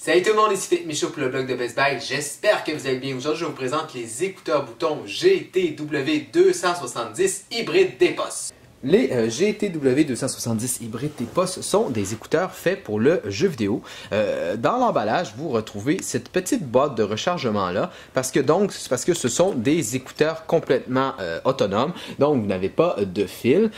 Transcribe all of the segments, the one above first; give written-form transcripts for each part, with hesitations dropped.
Salut tout le monde, ici Philippe Michaud pour le blog de Best Buy. J'espère que vous allez bien. Aujourd'hui, je vous présente les écouteurs boutons GTW270 hybride DPOS. Les GTW270 hybride DPOS sont des écouteurs faits pour le jeu vidéo. Dans l'emballage, vous retrouvez cette petite boîte de rechargement là, parce que ce sont des écouteurs complètement autonomes. Donc, vous n'avez pas de fil.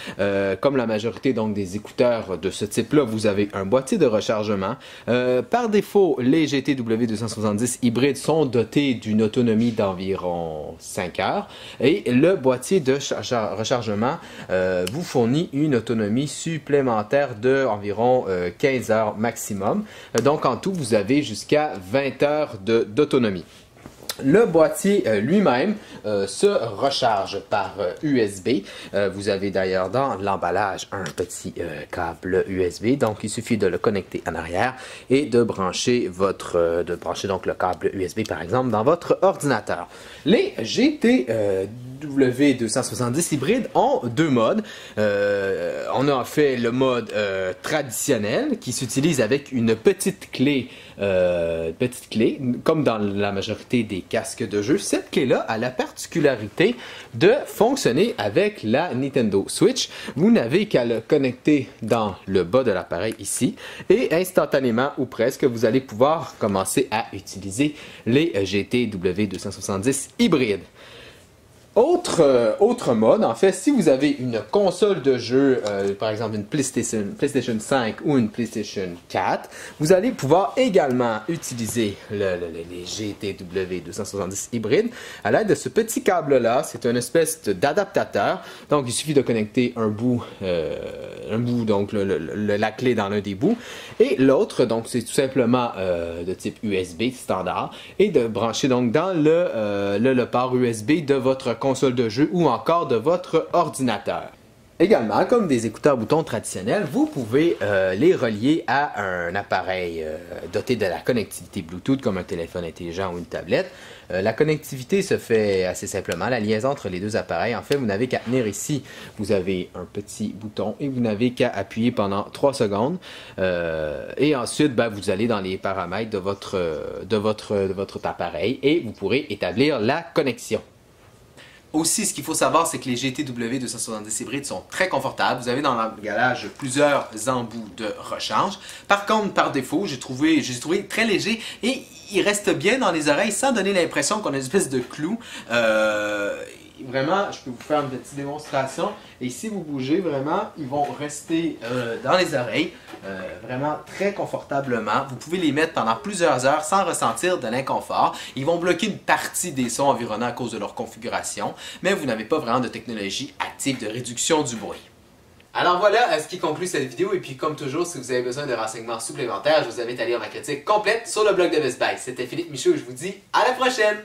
Comme la majorité des écouteurs de ce type-là, vous avez un boîtier de rechargement. Par défaut, les GTW270 hybrides sont dotés d'une autonomie d'environ 5 heures. Et le boîtier de rechargement vous fournit une autonomie supplémentaire de environ 15 heures maximum. Donc en tout, vous avez jusqu'à 20 heures d'autonomie. Le boîtier lui-même se recharge par USB. Vous avez d'ailleurs dans l'emballage un petit câble USB. Donc il suffit de le connecter en arrière et de brancher donc le câble USB par exemple dans votre ordinateur. Les GTW270 hybrides ont deux modes. On a fait le mode traditionnel qui s'utilise avec une petite clé, comme dans la majorité des casques de jeu. Cette clé-là a la particularité de fonctionner avec la Nintendo Switch. Vous n'avez qu'à le connecter dans le bas de l'appareil ici et instantanément ou presque, vous allez pouvoir commencer à utiliser les GTW270 hybrides. Autre mode, en fait, si vous avez une console de jeu, par exemple une PlayStation 5 ou une PlayStation 4, vous allez pouvoir également utiliser les GTW270 hybrides à l'aide de ce petit câble-là. C'est une espèce d'adaptateur. Donc, il suffit de connecter un bout, donc la clé dans l'un des bouts, et l'autre, donc c'est tout simplement de type USB standard, et de brancher donc dans le port USB de votre console de jeu ou encore de votre ordinateur. Également, comme des écouteurs boutons traditionnels, vous pouvez les relier à un appareil doté de la connectivité Bluetooth comme un téléphone intelligent ou une tablette. La connectivité se fait assez simplement, la liaison entre les deux appareils. En fait, vous n'avez qu'à tenir ici, vous avez un petit bouton et vous n'avez qu'à appuyer pendant 3 secondes. Et ensuite, vous allez dans les paramètres de votre appareil et vous pourrez établir la connexion. Aussi, ce qu'il faut savoir, c'est que les GTW270 hybrides sont très confortables. Vous avez dans l'emballage plusieurs embouts de rechange. Par contre, par défaut, j'ai trouvé très léger et il reste bien dans les oreilles sans donner l'impression qu'on a une espèce de clou. Vraiment, je peux vous faire une petite démonstration. Et si vous bougez, vraiment, ils vont rester dans les oreilles, vraiment très confortablement. Vous pouvez les mettre pendant plusieurs heures sans ressentir de l'inconfort. Ils vont bloquer une partie des sons environnants à cause de leur configuration, mais vous n'avez pas vraiment de technologie active de réduction du bruit. Alors voilà ce qui conclut cette vidéo, et puis comme toujours, si vous avez besoin de renseignements supplémentaires, je vous invite à lire ma critique complète sur le blog de Best Buy. C'était Philippe Michaud et je vous dis à la prochaine!